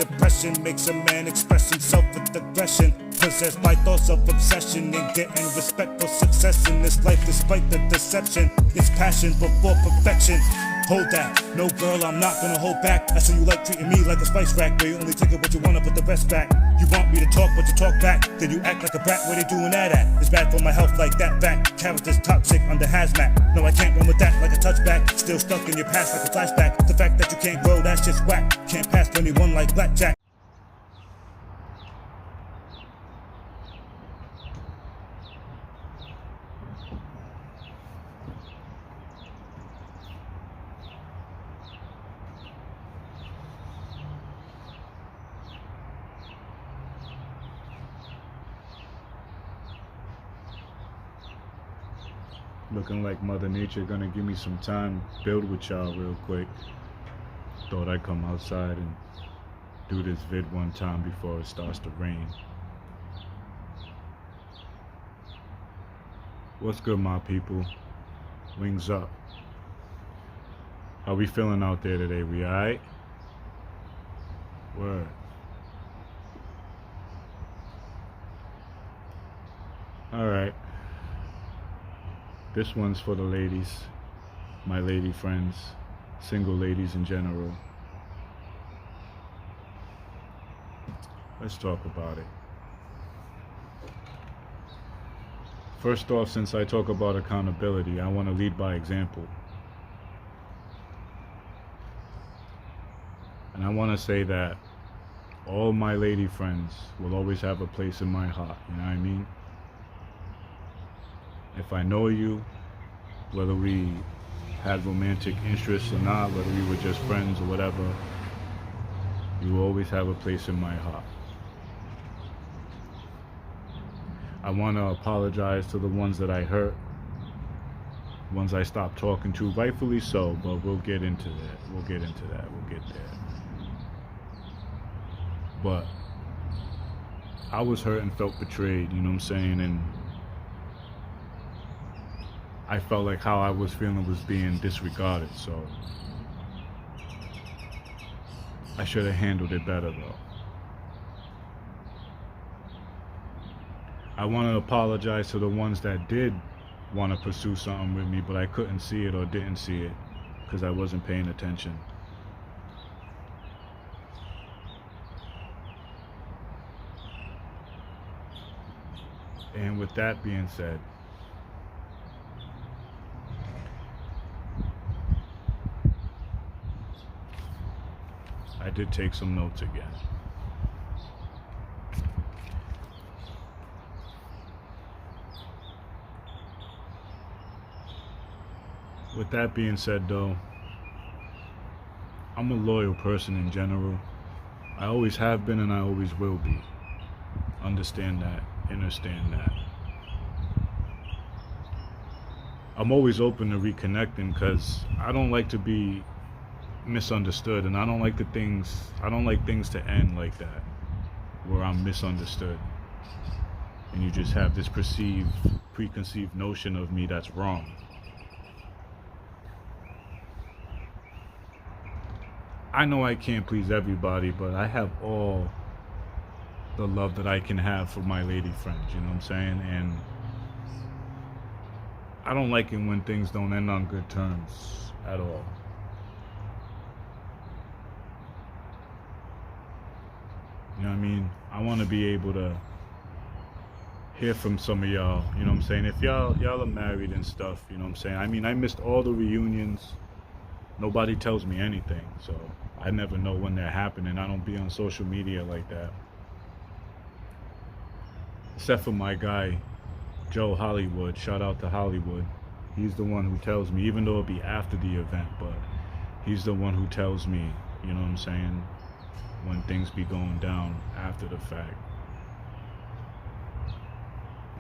depression makes a man express himself with aggression. Possessed by thoughts of obsession and getting respect for success in this life despite the deception. It's passion before perfection. Hold that, no girl, I'm not gonna hold back. I see you like treating me like a spice rack, where you only take it what you wanna, put the rest back. You want me to talk, but you talk back. Then you act like a brat, where they doing that at? It's bad for my health like that back. Character's toxic under hazmat. No, I can't run with that like a touchback. Still stuck in your past like a flashback. The fact that you can't grow, that's just whack. Can't pass 21 like blackjack. Looking like Mother Nature gonna give me some time to build with y'all real quick. Thought I'd come outside and do this vid one time before it starts to rain. What's good, my people? Wings up. How we feeling out there today? We alright? Word. Alright. This one's for the ladies, my lady friends, single ladies in general. Let's talk about it. First off, since I talk about accountability, I want to lead by example. And I want to say that all my lady friends will always have a place in my heart, you know what I mean? If I know you, whether we had romantic interests or not, whether we were just friends or whatever, you will always have a place in my heart. I want to apologize to the ones that I hurt, ones I stopped talking to, rightfully so, but we'll get into that. We'll get there. But I was hurt and felt betrayed, you know what I'm saying? And I felt like how I was feeling was being disregarded, so I should have handled it better though. I want to apologize to the ones that did want to pursue something with me, but I couldn't see it or didn't see it because I wasn't paying attention. And with that being said, I did take some notes again. With that being said though, I'm a loyal person in general. I always have been and I always will be. Understand that, understand that. I'm always open to reconnecting because I don't like to be misunderstood, and I don't like things to end like that, where I'm misunderstood and you just have this preconceived notion of me that's wrong. I know I can't please everybody, but I have all the love that I can have for my lady friends, you know what I'm saying? And I don't like it when things don't end on good terms at all. You know what I mean? I want to be able to hear from some of y'all, you know what I'm saying? If y'all are married and stuff, you know what I'm saying? I mean, I missed all the reunions. Nobody tells me anything, so I never know when they're happening. I don't be on social media like that. Except for my guy, Joe Hollywood. Shout out to Hollywood. He's the one who tells me, even though it'll be after the event, but he's the one who tells me, you know what I'm saying, when things be going down after the fact.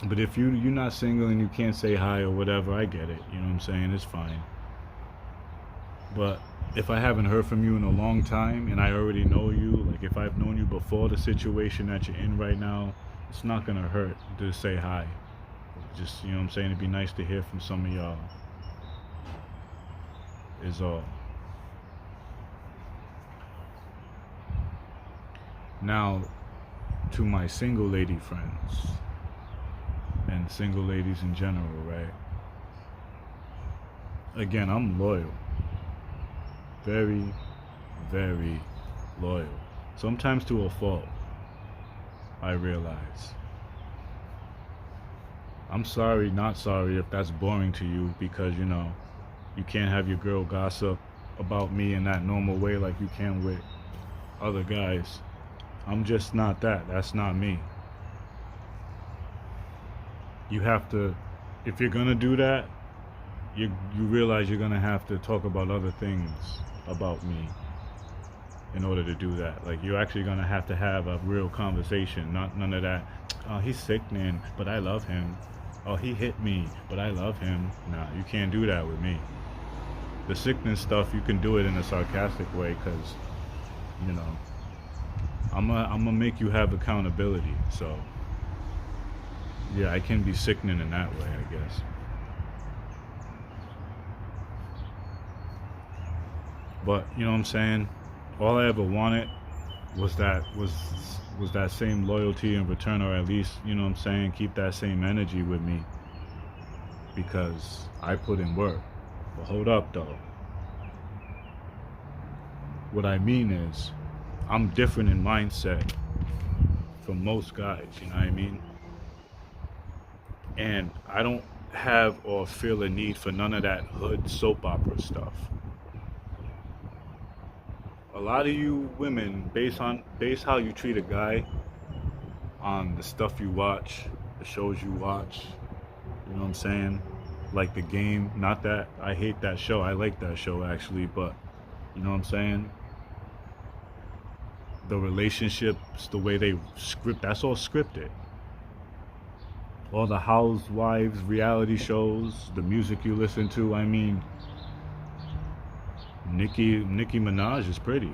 But if you're not single and you can't say hi or whatever, I get it, you know what I'm saying, it's fine. But if I haven't heard from you in a long time and I already know you, like if I've known you before the situation that you're in right now, it's not gonna hurt to say hi. Just, you know what I'm saying, it'd be nice to hear from some of y'all, is all. Now, to my single lady friends and single ladies in general, right? Again, I'm loyal. Very, very loyal. Sometimes to a fault, I realize. I'm sorry, not sorry if that's boring to you because, you can't have your girl gossip about me in that normal way like you can with other guys. I'm just not that. That's not me. You have to, if you're gonna do that, you realize you're gonna have to talk about other things about me in order to do that. Like, you're actually gonna have to have a real conversation, not none of that. Oh, he's sickening, but I love him. Oh, he hit me, but I love him. Nah, you can't do that with me. The sickness stuff, you can do it in a sarcastic way, because, I'm gonna make you have accountability. So, yeah, I can be sickening in that way, I guess. But you know what I'm saying? All I ever wanted was that same loyalty in return, or at least, you know what I'm saying, keep that same energy with me, because I put in work. But hold up though. What I mean is, I'm different in mindset from most guys, you know what I mean? And I don't have or feel a need for none of that hood soap opera stuff. A lot of you women base how you treat a guy on the stuff you watch, the shows you watch, you know what I'm saying? Like The Game. Not that I hate that show, I like that show actually, but you know what I'm saying? The relationships, the way they script, that's all scripted. All the housewives reality shows, the music you listen to, I mean, Nicki Minaj is pretty.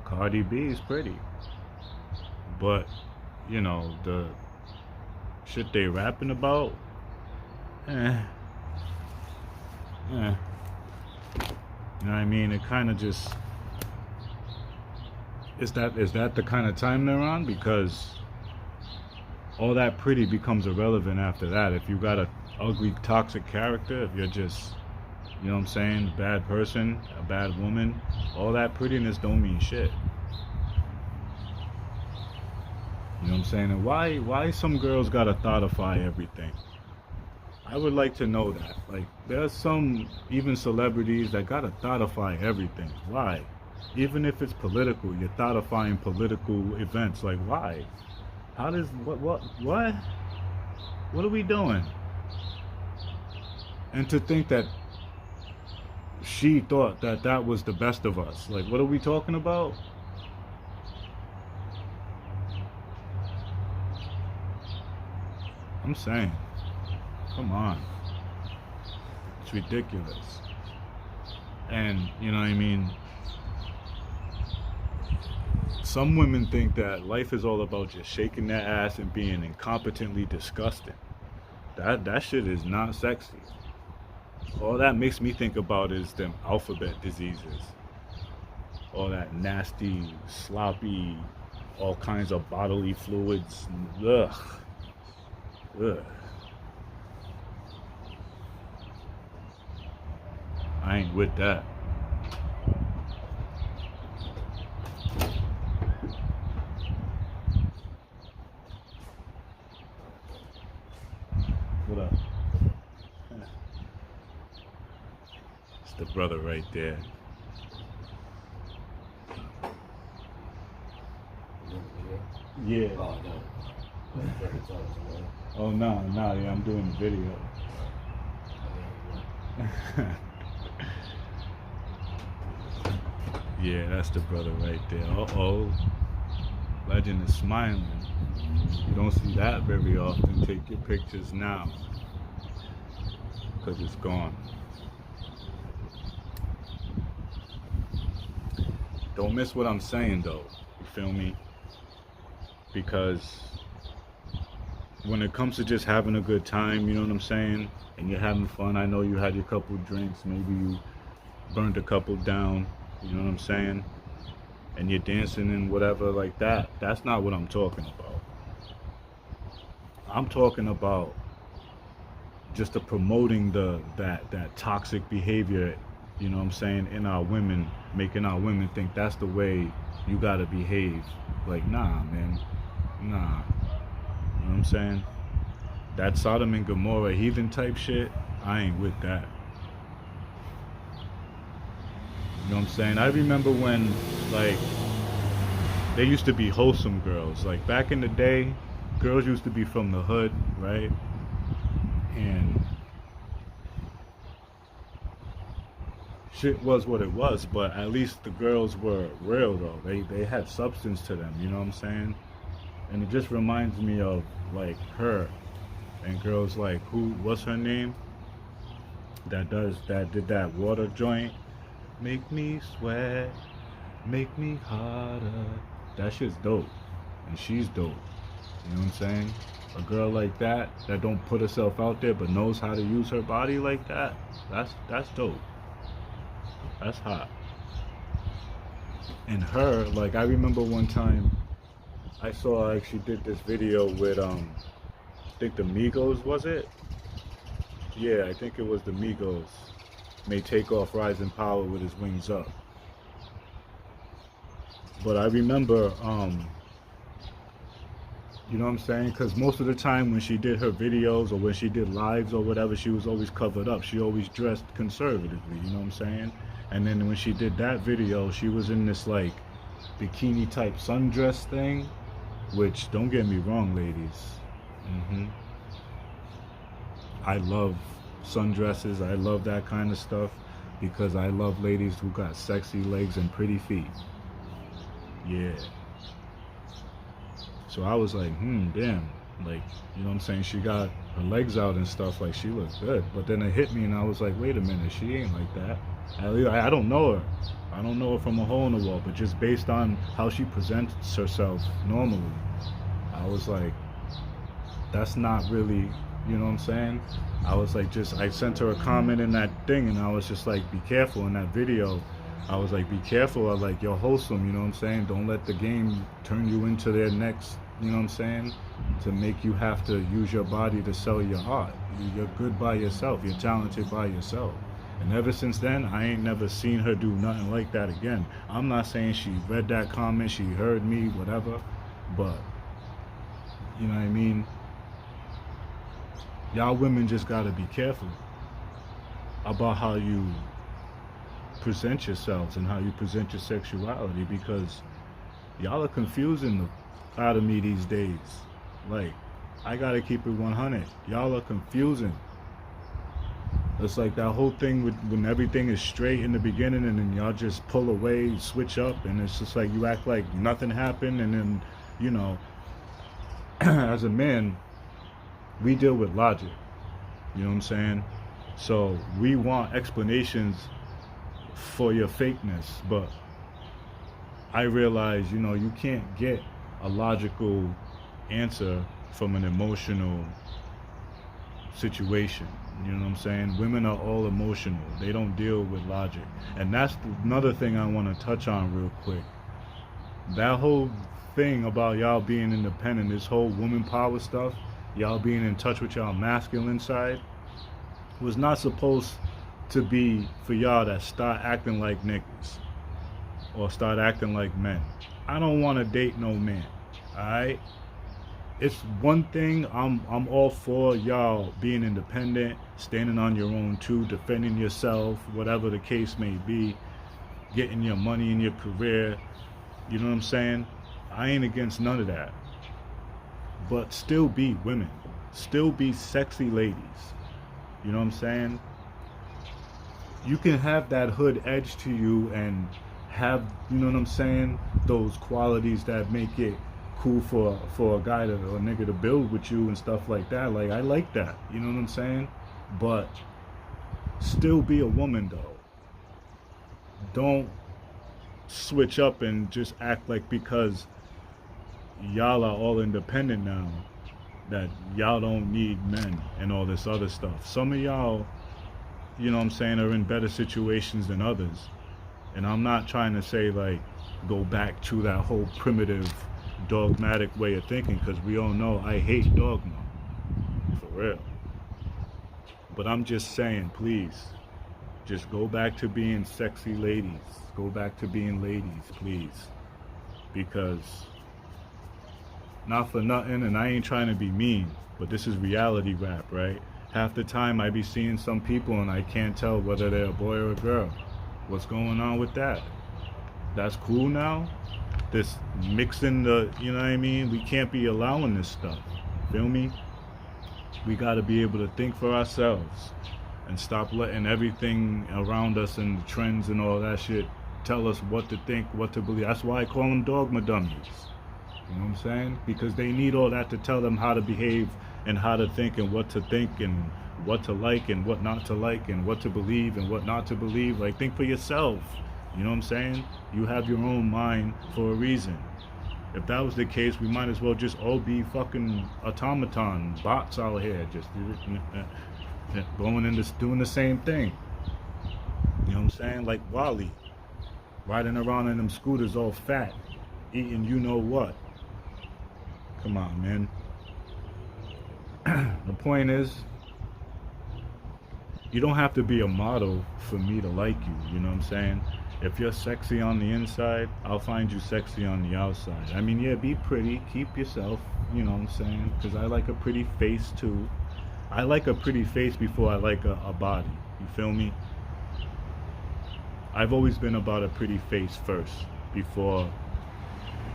Cardi B is pretty. But, the shit they rapping about, You know what I mean? It kind of just, is that the kind of time they're on? Because all that pretty becomes irrelevant after that. If you got a ugly, toxic character, if you're just, you know what I'm saying, a bad person, a bad woman, all that prettiness don't mean shit. You know what I'm saying? And why some girls gotta thoughtify everything? I would like to know that. Like, there's some, even celebrities that gotta thoughtify everything. Why? Even if it's political, you're thoughtifying political events. Like, why? How does, what are we doing? And to think that she thought that was the best of us. Like, what are we talking about? I'm saying, come on. It's ridiculous. And, you know what I mean? Some women think that life is all about just shaking their ass and being incompetently disgusting. That shit is not sexy. All that makes me think about is them alphabet diseases. All that nasty, sloppy, all kinds of bodily fluids. Ugh. Ugh. I ain't with that. What up? It's the brother right there. Yeah. Oh, no. Oh, no, yeah, I'm doing the video. Yeah, that's the brother right there. Uh-oh. Legend is smiling. You don't see that very often. Take your pictures now, because it's gone. Don't miss what I'm saying, though. You feel me? Because when it comes to just having a good time, you know what I'm saying, and you're having fun, I know you had your couple drinks, maybe you burned a couple down, you know what I'm saying, and you're dancing and whatever like that. That's not what I'm talking about. I'm talking about just the promoting that toxic behavior, you know what I'm saying, in our women, making our women think that's the way you gotta behave. Like, nah, man, nah. You know what I'm saying? That Sodom and Gomorrah heathen type shit, I ain't with that. You know what I'm saying? I remember when, like, there used to be wholesome girls. Like, back in the day, girls used to be from the hood, right? And shit was what it was, but at least the girls were real, though. They had substance to them, you know what I'm saying? And it just reminds me of, like, her and girls like, what's her name? That did that water joint. Make me sweat, make me harder. That shit's dope. And she's dope. You know what I'm saying? A girl like that don't put herself out there but knows how to use her body like that, that's dope. That's hot. And her, like, I remember one time I saw, like, she did this video with I think the Migos, was it? Yeah, I think it was the Migos. May take off rising power with his wings up. But I remember, you know what I'm saying? Because most of the time when she did her videos or when she did lives or whatever, she was always covered up. She always dressed conservatively, you know what I'm saying? And then when she did that video, she was in this, like, bikini type sundress thing, which, don't get me wrong, ladies. I love sundresses. I love that kind of stuff because I love ladies who got sexy legs and pretty feet. Yeah. So I was like, damn. Like, you know what I'm saying? She got her legs out and stuff. Like, she looks good. But then it hit me and I was like, wait a minute. She ain't like that. At least I don't know her. I don't know her from a hole in the wall. But just based on how she presents herself normally, I was like, that's not really, you know what I'm saying? I was like, I sent her a comment in that thing and I was just like, be careful in that video. I was like, be careful. I was like, you're wholesome, you know what I'm saying? Don't let the game turn you into their next, you know what I'm saying? To make you have to use your body to sell your art. You're good by yourself. You're talented by yourself. And ever since then, I ain't never seen her do nothing like that again. I'm not saying she read that comment, she heard me, whatever, but, you know what I mean? Y'all women just gotta be careful about how you present yourselves and how you present your sexuality, because y'all are confusing the out of me these days. Like, I gotta keep it 100. Y'all are confusing. It's like that whole thing with when everything is straight in the beginning and then y'all just pull away, switch up, and it's just like you act like nothing happened, and then, you know, as a man, we deal with logic, you know what I'm saying? So we want explanations for your fakeness, but I realize, you know, you can't get a logical answer from an emotional situation, you know what I'm saying? Women are all emotional. They don't deal with logic. And that's another thing I want to touch on real quick. That whole thing about y'all being independent, this whole woman power stuff, y'all being in touch with y'all masculine side, was not supposed to be for y'all that start acting like niggas or start acting like men. I don't want to date no man, alright? It's one thing, I'm all for y'all being independent, standing on your own too, defending yourself, whatever the case may be, getting your money in your career, you know what I'm saying? I ain't against none of that. But still be women. Still be sexy ladies. You know what I'm saying? You can have that hood edge to you and have, you know what I'm saying, those qualities that make it cool for a guy to, or a nigga to build with you and stuff like that. Like, I like that. You know what I'm saying? But still be a woman, though. Don't switch up and just act like because y'all are all independent now that y'all don't need men and all this other stuff. Some of y'all, you know what I'm saying, are in better situations than others. And I'm not trying to say, like, go back to that whole primitive, dogmatic way of thinking, because we all know I hate dogma, for real. But I'm just saying, please, just go back to being sexy ladies. Go back to being ladies, please. Because, not for nothing, and I ain't trying to be mean, but this is reality rap, right? Half the time I be seeing some people and I can't tell whether they're a boy or a girl. What's going on with that? That's cool now? This mixing the, you know what I mean? We can't be allowing this stuff. Feel me? We gotta be able to think for ourselves and stop letting everything around us and the trends and all that shit tell us what to think, what to believe. That's why I call them dogma dummies. You know what I'm saying? Because they need all that to tell them how to behave and how to think and what to think and what to like and what not to like and what to believe and what not to believe. Like, think for yourself. You know what I'm saying? You have your own mind for a reason. If that was the case, we might as well just all be fucking automaton bots out here, just going in this, doing the same thing. You know what I'm saying? Like Wally, riding around in them scooters all fat, eating you know what. Come on, man. The point is, you don't have to be a model for me to like you. You know what I'm saying? If you're sexy on the inside, I'll find you sexy on the outside. I mean, yeah, be pretty, keep yourself, you know what I'm saying? Because I like a pretty face too. I like a pretty face before I like a body. You feel me? I've always been about a pretty face first before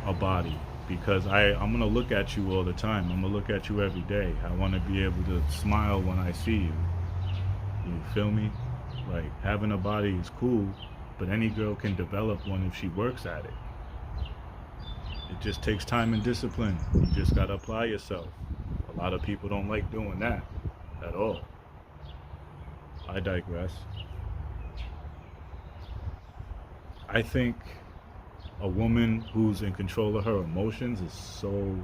a body. Because I'm going to look at you all the time. I'm going to look at you every day. I want to be able to smile when I see you. You feel me? Like, having a body is cool, but any girl can develop one if she works at it. It just takes time and discipline. You just got to apply yourself. A lot of people don't like doing that at all. I digress. I think a woman who's in control of her emotions is so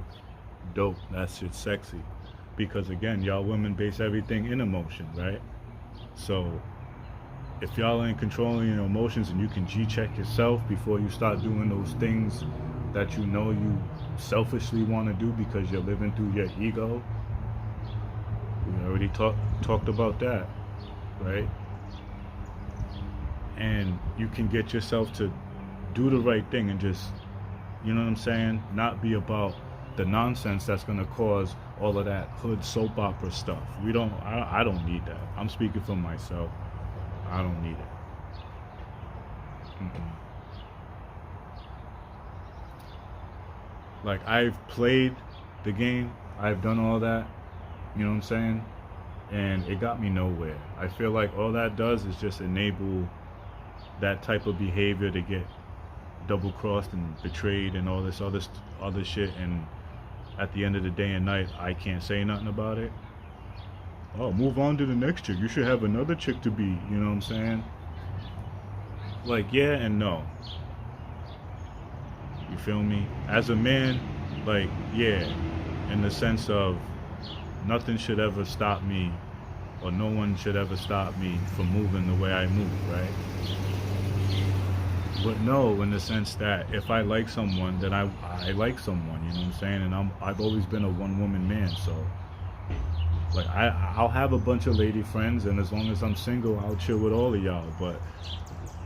dope. That shit's sexy. Because again, y'all women base everything in emotion, right? So if y'all are in control of your emotions and you can G-check yourself before you start doing those things that you know you selfishly want to do because you're living through your ego, we already talked about that, right? And you can get yourself to do the right thing and just, you know what I'm saying, not be about the nonsense that's going to cause all of that hood soap opera stuff. I don't need that. I'm speaking for myself. I don't need it. Like, I've played the game, I've done all that, you know what I'm saying, and it got me nowhere. I feel like all that does is just enable that type of behavior to get double-crossed and betrayed and all this other shit, and at the end of the day and night, I can't say nothing about it. Oh, move on to the next chick. You should have another chick to be, you know what I'm saying? Like, yeah and no. You feel me? As a man, like, yeah, in the sense of nothing should ever stop me, or no one should ever stop me from moving the way I move, right? But no, in the sense that if I like someone, then I like someone, you know what I'm saying? And I've always been a one-woman man, so like I'll have a bunch of lady friends, and as long as I'm single, I'll chill with all of y'all. But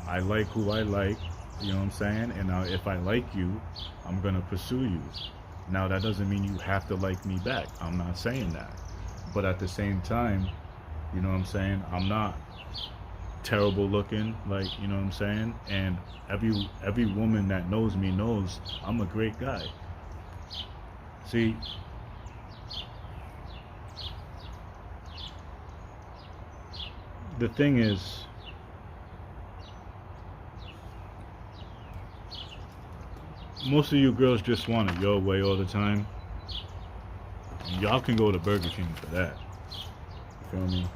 I like who I like, you know what I'm saying? And if I like you, I'm gonna pursue you. Now that doesn't mean you have to like me back. I'm not saying that. But at the same time, you know what I'm saying? I'm not terrible looking, like, you know what I'm saying? And every woman that knows me knows I'm a great guy. See, the thing is, most of you girls just want it your way all the time. Y'all can go to Burger King for that. You feel me?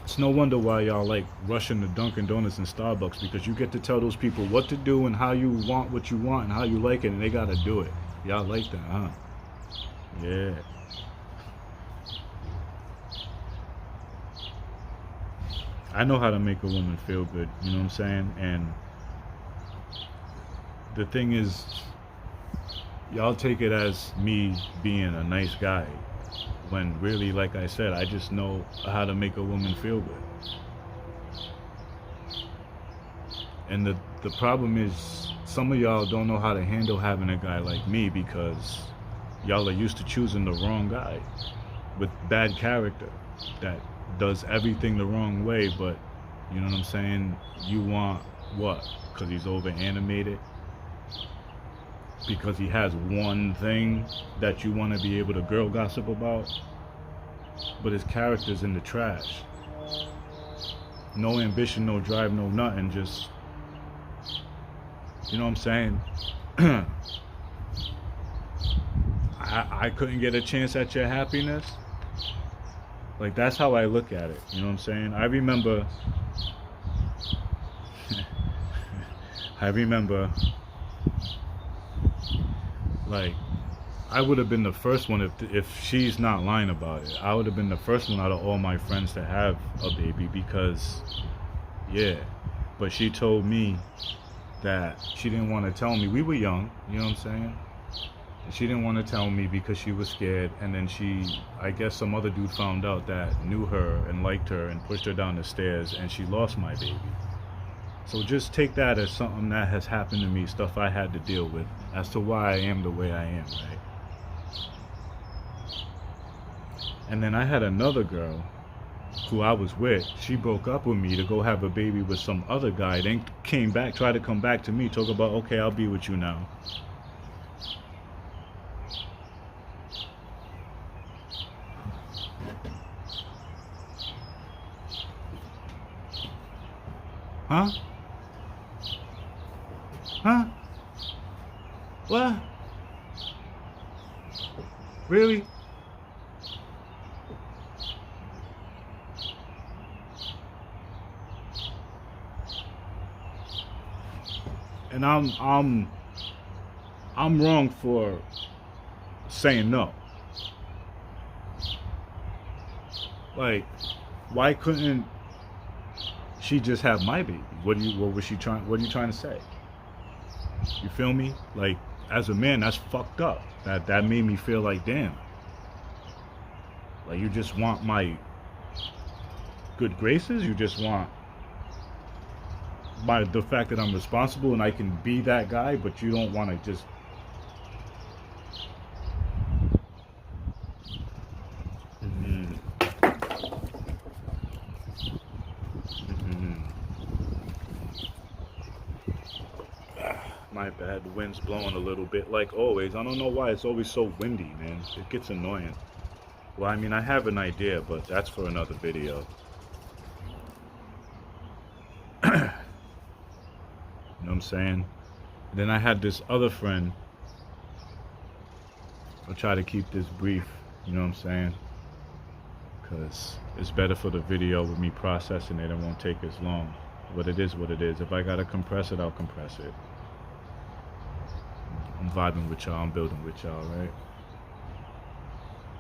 It's no wonder why y'all like rushing to Dunkin' Donuts and Starbucks, because you get to tell those people what to do and how you want what you want and how you like it, and they gotta do it. Y'all like that, huh? Yeah. I know how to make a woman feel good, you know what I'm saying? And the thing is, y'all take it as me being a nice guy, when really, like I said, I just know how to make a woman feel good. And the problem is, some of y'all don't know how to handle having a guy like me, because y'all are used to choosing the wrong guy with bad character that does everything the wrong way. But you know what I'm saying, you want what? Because he's over animated, because he has one thing that you want to be able to girl gossip about, but his character's in the trash. No ambition, no drive, no nothing, just, you know what I'm saying? I couldn't get a chance at your happiness. Like, that's how I look at it, you know what I'm saying? I remember like, I would have been the first one, if she's not lying about it, I would have been the first one out of all my friends to have a baby, because yeah, but she told me that she didn't want to tell me. We were young, you know what I'm saying? She didn't want to tell me because she was scared, and then I guess some other dude found out that knew her and liked her and pushed her down the stairs, and she lost my baby. So just take that as something that has happened to me, stuff I had to deal with, as to why I am the way I am, right? And then I had another girl who I was with. She broke up with me to go have a baby with some other guy, then came back, tried to come back to me, talk about, okay, I'll be with you now. Huh? Huh? What? Really? And I'm wrong for saying no. Like, why couldn't she just have my baby? What are you trying to say? You feel me? Like, as a man, that's fucked up. That made me feel like, damn. Like, you just want my good graces? You just want the fact that I'm responsible and I can be that guy, but you don't want to just... My bad, the wind's blowing a little bit, like always. I don't know why it's always so windy, man. It gets annoying. Well, I mean, I have an idea, but that's for another video. You know what I'm saying? Then I had this other friend. I'll try to keep this brief, you know what I'm saying? Because it's better for the video with me processing it. It won't take as long. But it is what it is. If I gotta compress it, I'll compress it. I'm vibing with y'all, I'm building with y'all, right?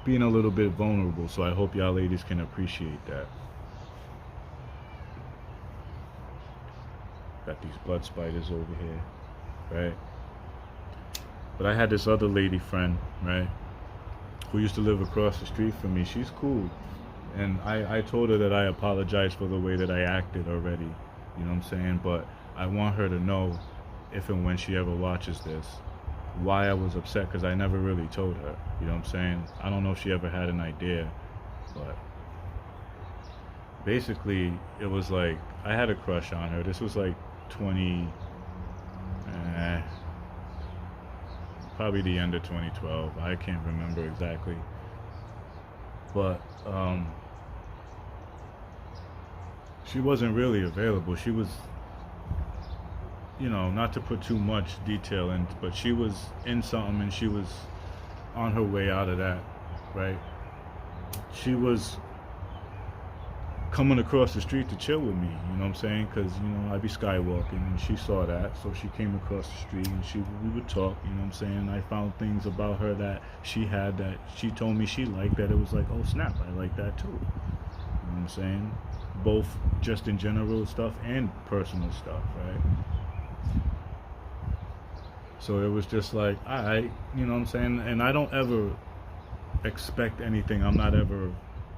Being a little bit vulnerable, so I hope y'all ladies can appreciate that. Got these blood spiders over here, right? But I had this other lady friend, right, who used to live across the street from me. She's cool. And I told her that I apologize for the way that I acted already, you know what I'm saying? But I want her to know, if and when she ever watches this, why I was upset, because I never really told her, you know what I'm saying? I don't know if she ever had an idea, but basically it was like, I had a crush on her. This was like probably the end of 2012. I can't remember exactly, but she wasn't really available. She was, you know, not to put too much detail in, but she was in something and she was on her way out of that, right? She was coming across the street to chill with me, you know what I'm saying? Because, you know, I'd be skywalking, and she saw that, so she came across the street and we would talk, you know what I'm saying? I found things about her that she had that she told me she liked, that it was like, oh snap, I like that too. You know what I'm saying? Both just in general stuff and personal stuff, right? So it was just like, alright, you know what I'm saying? And I don't ever expect anything. I'm not ever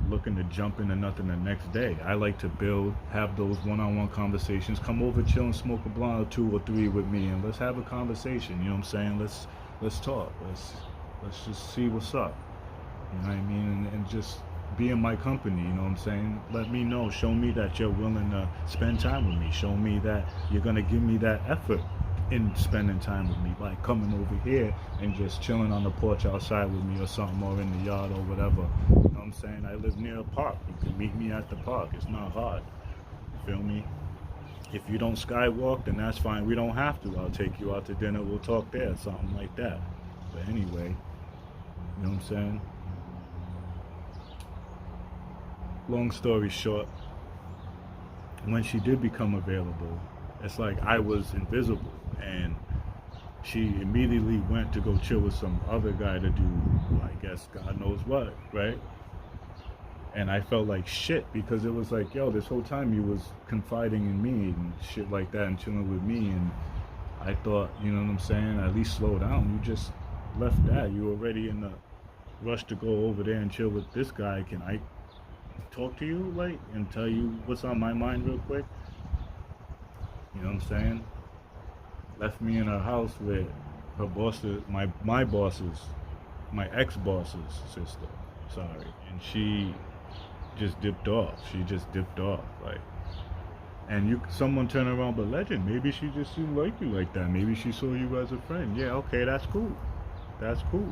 looking to jump into nothing the next day. I like to build, have those one-on-one conversations. Come over, chill, and smoke a blunt or two or three with me, and let's have a conversation. You know what I'm saying? Let's talk. Let's just see what's up. You know what I mean? And just be in my company. You know what I'm saying? Let me know. Show me that you're willing to spend time with me. Show me that you're gonna give me that effort in spending time with me, like coming over here and just chilling on the porch outside with me or something, or in the yard or whatever. You know what I'm saying? I live near a park. You can meet me at the park. It's not hard. You feel me? If you don't skywalk, then that's fine. We don't have to. I'll take you out to dinner. We'll talk there, something like that. But anyway, you know what I'm saying? Long story short, when she did become available, it's like I was invisible, and she immediately went to go chill with some other guy to do, I guess, God knows what, right? And I felt like shit, because it was like, yo, this whole time you was confiding in me and shit like that and chilling with me, and I thought, you know what I'm saying, at least slow down. You just left that. You already in the rush to go over there and chill with this guy. Can I talk to you, like, and tell you what's on my mind real quick? You know what I'm saying? Left me in her house with her bosses, my bosses, my ex-boss's sister, sorry, and she just dipped off. She just dipped off, like, and someone turn around, but Legend, maybe she just didn't like you like that. Maybe she saw you as a friend. Yeah, okay, that's cool. That's cool.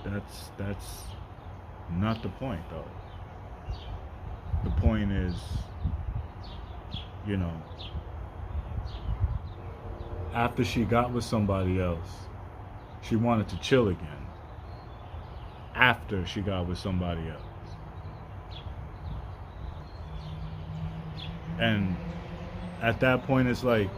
That's not the point, though. The point is, you know, after she got with somebody else, she wanted to chill again. After she got with somebody else. And at that point, it's like,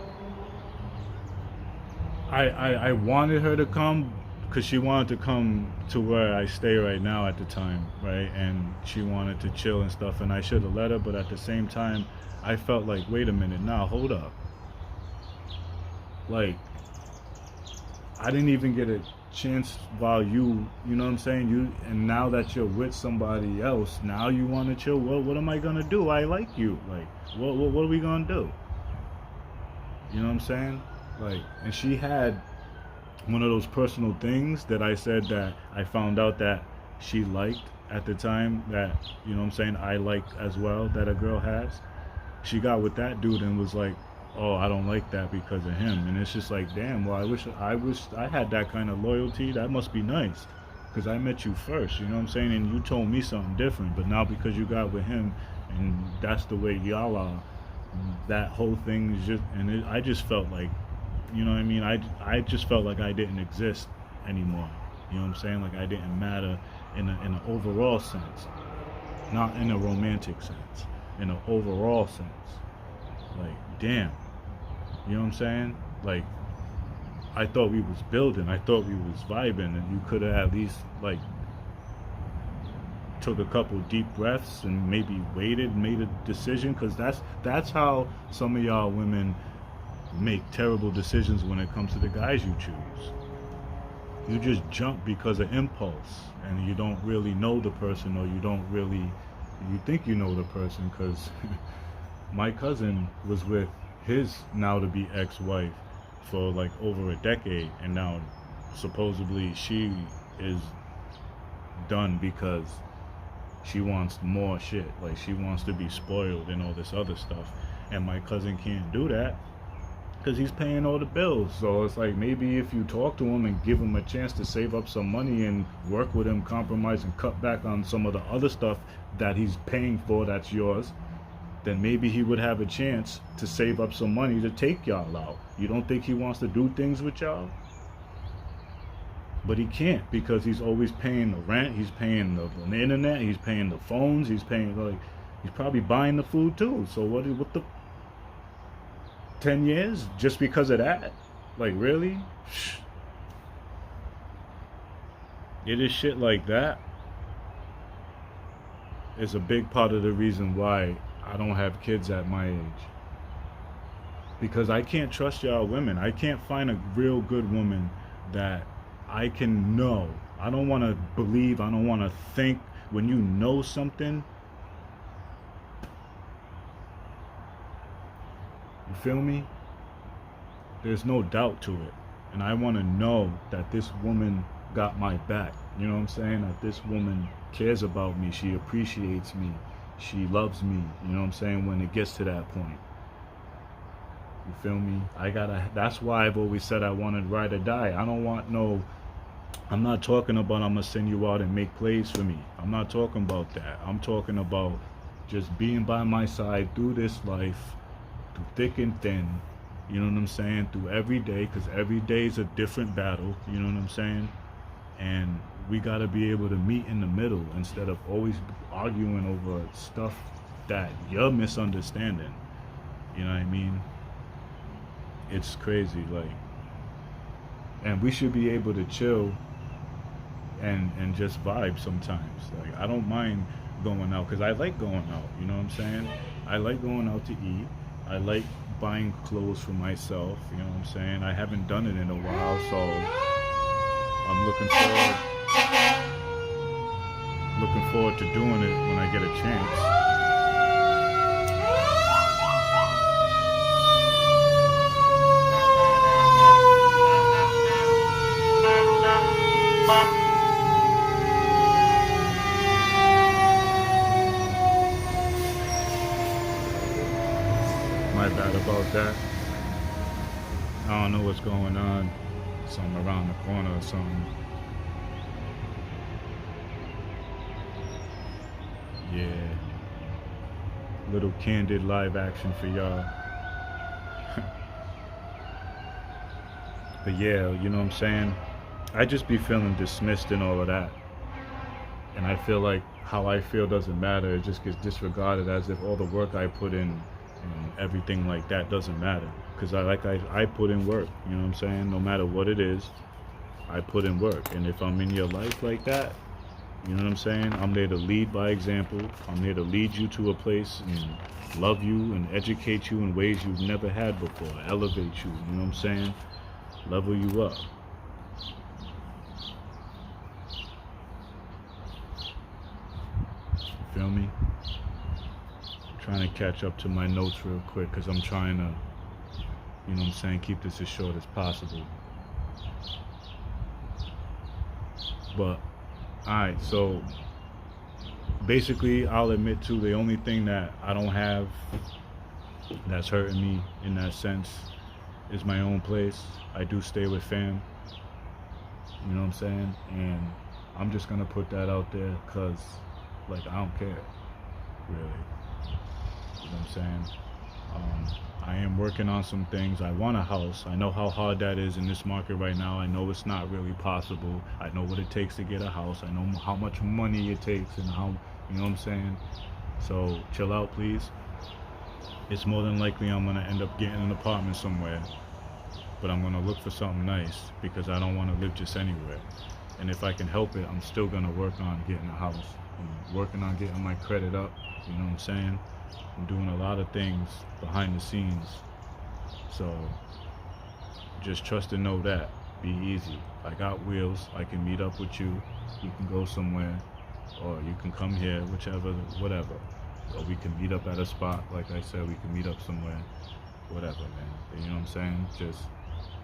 I wanted her to come, because she wanted to come to where I stay right now at the time, right? And she wanted to chill and stuff, and I should have let her, but at the same time, I felt like, wait a minute, now hold up. Like, I didn't even get a chance while you know what I'm saying? And now that you're with somebody else, now you want to chill. What am I gonna do? I like you. Like, what are we gonna do? You know what I'm saying? Like, and she had one of those personal things that I said that I found out that she liked at the time, that, you know what I'm saying, I liked as well, that a girl has. She got with that dude and was like, oh, I don't like that because of him. And it's just like, damn, well, I wish I had that kind of loyalty. That must be nice, because I met you first, you know what I'm saying? And you told me something different, but now because you got with him and that's the way y'all are, that whole thing is just, and I just felt like, you know what I mean? I just felt like I didn't exist anymore. You know what I'm saying? Like I didn't matter in an overall sense, not in a romantic sense, in an overall sense. Like, damn. You know what I'm saying? Like, I thought we was building. I thought we was vibing, and you could have at least, like, took a couple deep breaths and maybe waited, made a decision, because that's how some of y'all women make terrible decisions when it comes to the guys you choose. You just jump because of impulse, and you don't really know the person, or you think you know the person, because my cousin was with his now-to-be ex-wife for like over a decade, and now supposedly she is done because she wants more shit, like she wants to be spoiled and all this other stuff, and my cousin can't do that because he's paying all the bills. So it's like, maybe if you talk to him and give him a chance to save up some money and work with him, compromise and cut back on some of the other stuff that he's paying for that's yours, then maybe he would have a chance to save up some money to take y'all out. You don't think he wants to do things with y'all? But he can't, because he's always paying the rent, he's paying the internet, he's paying the phones, he's paying, like, he's probably buying the food too. So what the 10 years just because of that? Like, really? It is shit like that is a big part of the reason why I don't have kids at my age. Because I can't trust y'all women. I can't find a real good woman that I can know. I don't want to believe, I don't want to think. When you know something, you feel me? There's no doubt to it. And I want to know that this woman got my back. You know what I'm saying? That this woman cares about me. She appreciates me. She loves me. You know what I'm saying? When it gets to that point. You feel me? That's why I've always said I wanted ride or die. I don't want no, I'm not talking about I'm going to send you out and make plays for me. I'm not talking about that. I'm talking about just being by my side through this life, through thick and thin. You know what I'm saying? Through every day, because every day is a different battle. You know what I'm saying? And we got to be able to meet in the middle instead of always arguing over stuff that you're misunderstanding. You know what I mean? It's crazy, like, and we should be able to chill and just vibe sometimes. Like, I don't mind going out because I like going out. You know what I'm saying? I like going out to eat. I like buying clothes for myself. You know what I'm saying? I haven't done it in a while, so I'm looking forward to doing it when I get a chance. My bad about that. I don't know what's going on. Something around the corner or something. Yeah. Little candid live action for y'all. But yeah, you know what I'm saying? I just be feeling dismissed and all of that. And I feel like how I feel doesn't matter. It just gets disregarded as if all the work I put in and everything like that doesn't matter. Because I put in work, you know what I'm saying? No matter what it is, I put in work. And if I'm in your life like that, you know what I'm saying? I'm there to lead by example. I'm there to lead you to a place and love you and educate you in ways you've never had before. Elevate you, you know what I'm saying? Level you up. You feel me? Trying to catch up to my notes real quick because I'm trying to, you know what I'm saying, keep this as short as possible. But, alright, so basically I'll admit to the only thing that I don't have that's hurting me in that sense is my own place. I do stay with fam, you know what I'm saying? And I'm just gonna put that out there because, like, I don't care, really. You know what I'm saying? I am working on some things. I want a house. I know how hard that is in this market right now. I know it's not really possible. I know what it takes to get a house. I know how much money it takes and how, you know what I'm saying? So chill out, please. It's more than likely I'm going to end up getting an apartment somewhere. But I'm going to look for something nice because I don't want to live just anywhere. And if I can help it, I'm still going to work on getting a house. I'm working on getting my credit up. You know what I'm saying? I'm doing a lot of things behind the scenes. So just trust and know that. Be easy. I got wheels. I can meet up with you. We can go somewhere. Or you can come here, whichever, whatever. Or we can meet up at a spot. Like I said, we can meet up somewhere. Whatever, man. You know what I'm saying? Just,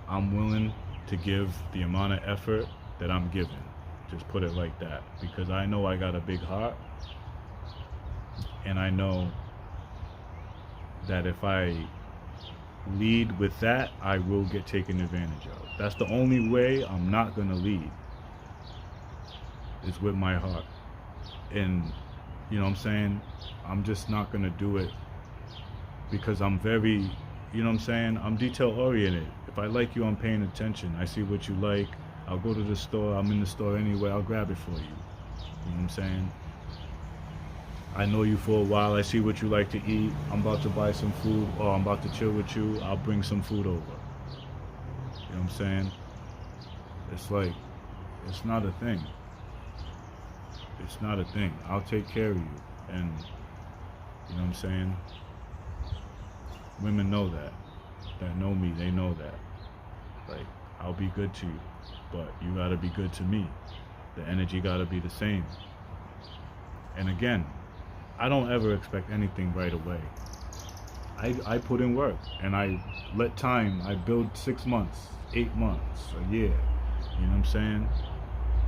I'm willing to give the amount of effort that I'm giving. Just put it like that. Because I know I got a big heart. And I know that if I lead with that, I will get taken advantage of. That's the only way I'm not going to lead. It's with my heart. And, you know what I'm saying? I'm just not going to do it because I'm very, you know what I'm saying? I'm detail oriented. If I like you, I'm paying attention. I see what you like. I'll go to the store. I'm in the store anyway. I'll grab it for you. You know what I'm saying? I know you for a while. I see what you like to eat. I'm about to buy some food, or I'm about to chill with you. I'll bring some food over. You know what I'm saying? It's like, it's not a thing. It's not a thing. I'll take care of you. And, you know what I'm saying? Women know that. That know me, they know that. Like, I'll be good to you, but you gotta be good to me. The energy gotta be the same. And again, I don't ever expect anything right away. I put in work, and I let time, I build 6 months, 8 months, a year, you know what I'm saying?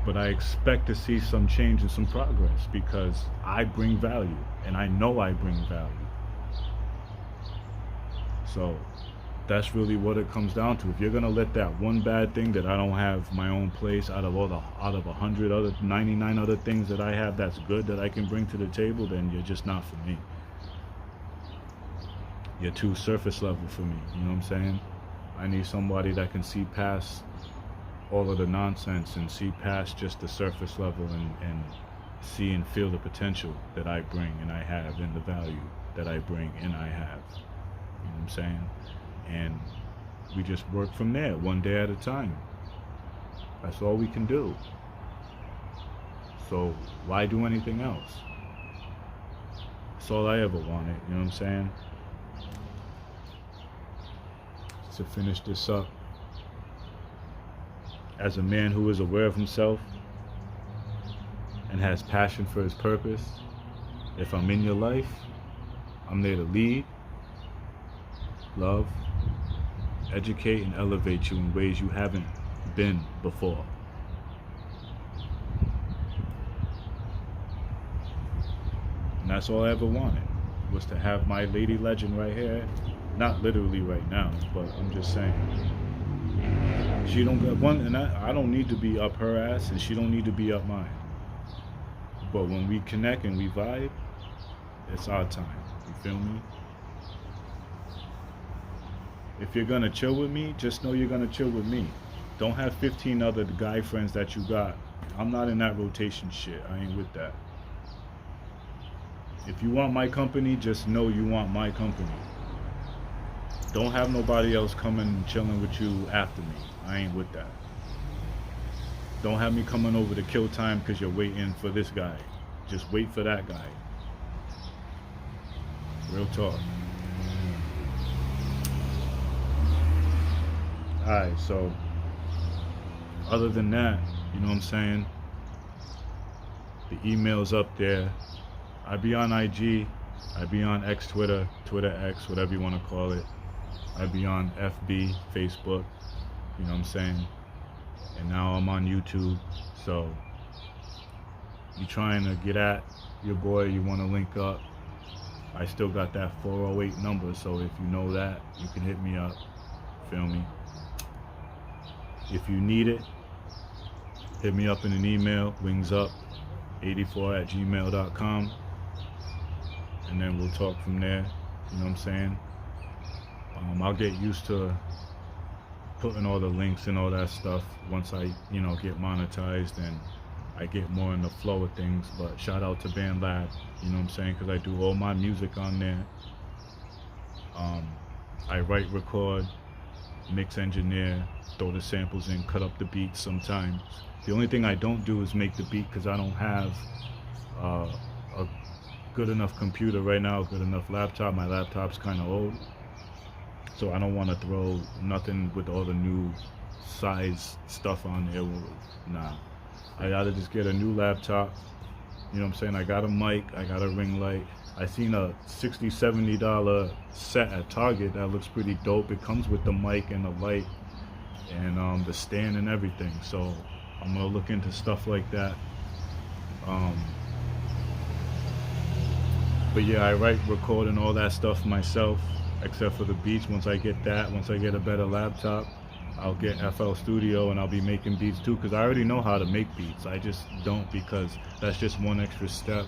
But I expect to see some change and some progress because I bring value, and I know I bring value. So that's really what it comes down to. If you're gonna let that one bad thing that I don't have my own place out of 99 other things that I have that's good that I can bring to the table, then you're just not for me. You're too surface level for me, you know what I'm saying? I need somebody that can see past all of the nonsense and see past just the surface level and see and feel the potential that I bring and I have, and the value that I bring and I have. You know what I'm saying? And we just work from there, one day at a time. That's all we can do. So why do anything else? That's all I ever wanted, you know what I'm saying? To finish this up, as a man who is aware of himself and has passion for his purpose, if I'm in your life, I'm there to lead, love, educate, and elevate you in ways you haven't been before. And that's all I ever wanted, was to have my lady legend right here. Not literally right now, but I'm just saying. She don't get one, and I don't need to be up her ass, and she don't need to be up mine. But when we connect and we vibe, it's our time. You feel me? If you're gonna chill with me, just know you're gonna chill with me. Don't have 15 other guy friends that you got. I'm not in that rotation shit. I ain't with that. If you want my company, just know you want my company. Don't have nobody else coming and chilling with you after me. I ain't with that. Don't have me coming over to kill time because you're waiting for this guy. Just wait for that guy. Real talk. Alright, so other than that, you know what I'm saying? The email's up there. I be on IG. I be on X, Twitter X, whatever you want to call it. I be on FB, Facebook, you know what I'm saying? And now I'm on YouTube. So you trying to get at your boy, you want to link up, I still got that 408 number, so if you know that, you can hit me up. Feel me? If you need it, hit me up in an email, wingsup84@gmail.com, and then we'll talk from there. You know what I'm saying? I'll get used to putting all the links and all that stuff once I, get monetized and I get more in the flow of things. But shout out to BandLab, you know what I'm saying? Because I do all my music on there. I write, record, mix, engineer, throw the samples in, cut up the beats sometimes. The only thing I don't do is make the beat because I don't have a good enough computer right now, good enough laptop. My laptop's kind of old. So I don't want to throw nothing with all the new size stuff on there. Nah. I gotta just get a new laptop. You know what I'm saying? I got a mic, I got a ring light. I seen a $60, $70 set at Target that looks pretty dope. It comes with the mic and the light and the stand and everything. So I'm gonna look into stuff like that. But yeah, I write, record, and all that stuff myself, except for the beats. Once I get a better laptop, I'll get FL Studio and I'll be making beats too, because I already know how to make beats. I just don't, because that's just one extra step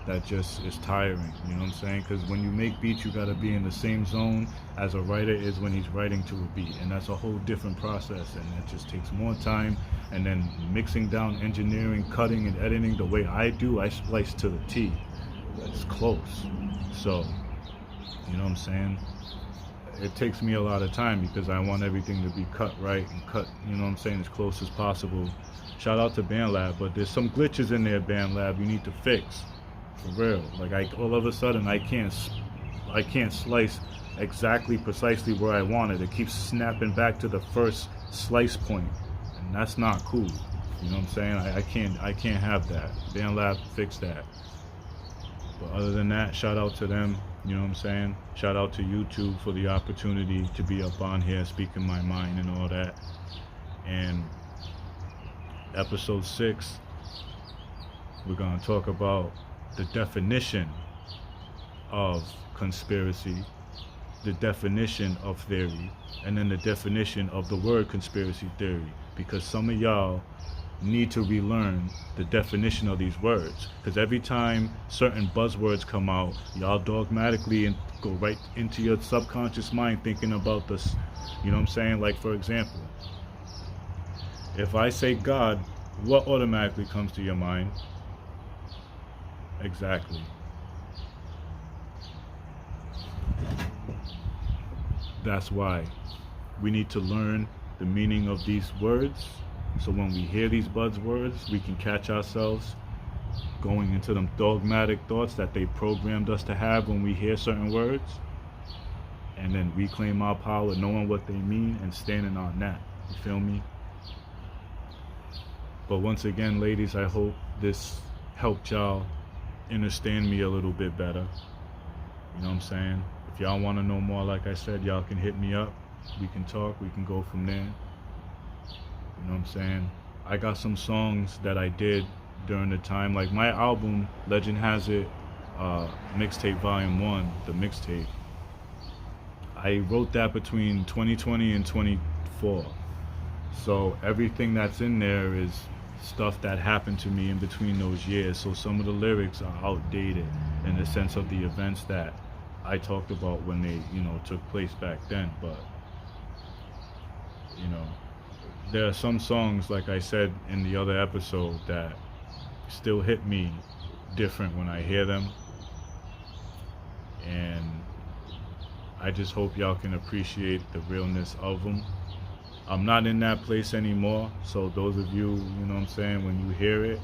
that just is tiring, you know what I'm saying? Because when you make beats, you got to be in the same zone as a writer is when he's writing to a beat, and that's a whole different process, and it just takes more time. And then mixing down, engineering, cutting, and editing the way I do, I splice to the T. It's close. So, you know what I'm saying? It takes me a lot of time because I want everything to be cut right and cut, you know what I'm saying, as close as possible. Shout out to BandLab, but there's some glitches in there, BandLab, you need to fix. For real. Like, all of a sudden, I can't slice exactly, precisely where I want it. It keeps snapping back to the first slice point, and that's not cool. You know what I'm saying? I can't have that. Band Lab, fix that. But other than that, shout out to them. You know what I'm saying? Shout out to YouTube for the opportunity to be up on here, speaking my mind and all that. And episode 6, we're gonna talk about the definition of conspiracy, the definition of theory, and then the definition of the word conspiracy theory, because some of y'all need to relearn the definition of these words, because every time certain buzzwords come out, y'all dogmatically and go right into your subconscious mind thinking about this. You know what I'm saying? Like, for example, if I say God, what automatically comes to your mind? Exactly. That's why we need to learn the meaning of these words, so when we hear these buzzwords, we can catch ourselves going into them dogmatic thoughts that they programmed us to have when we hear certain words, and then reclaim our power, knowing what they mean and standing on that. You feel me? But once again, ladies, I hope this helped y'all understand me a little bit better. You know what I'm saying? If y'all want to know more, like I said, y'all can hit me up. We can talk. We can go from there. You know what I'm saying? I got some songs that I did during the time, like my album, Legend Has It, Mixtape Volume 1, the mixtape. I wrote that between 2020 and 24. So everything that's in there is stuff that happened to me in between those years. So some of the lyrics are outdated in the sense of the events that I talked about when they, you know, took place back then. But, you know, there are some songs, like I said in the other episode, that still hit me different when I hear them. And I just hope y'all can appreciate the realness of them. I'm not in that place anymore, so those of you, you know what I'm saying, when you hear it,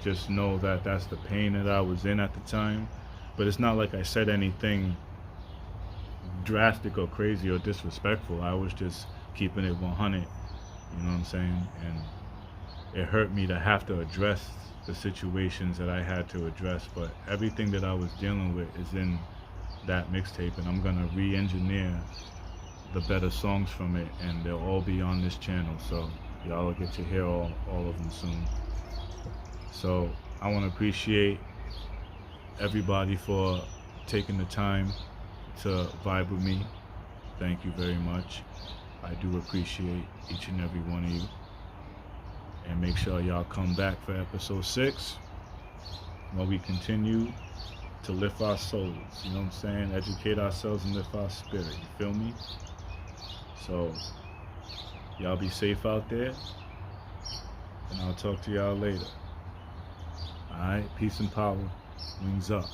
just know that that's the pain that I was in at the time. But it's not like I said anything drastic or crazy or disrespectful. I was just keeping it 100. You know what I'm saying? And it hurt me to have to address the situations that I had to address, but everything that I was dealing with is in that mixtape, and I'm gonna re-engineer the better songs from it, and they'll all be on this channel, so y'all will get to hear all of them soon. So I want to appreciate everybody for taking the time to vibe with me. Thank you very much. I do appreciate each and every one of you. And make sure y'all come back for episode 6, while we continue to lift our souls. You know what I'm saying? Educate ourselves and lift our spirit. You feel me? So y'all be safe out there, and I'll talk to y'all later. Alright? Peace and power. Wings up.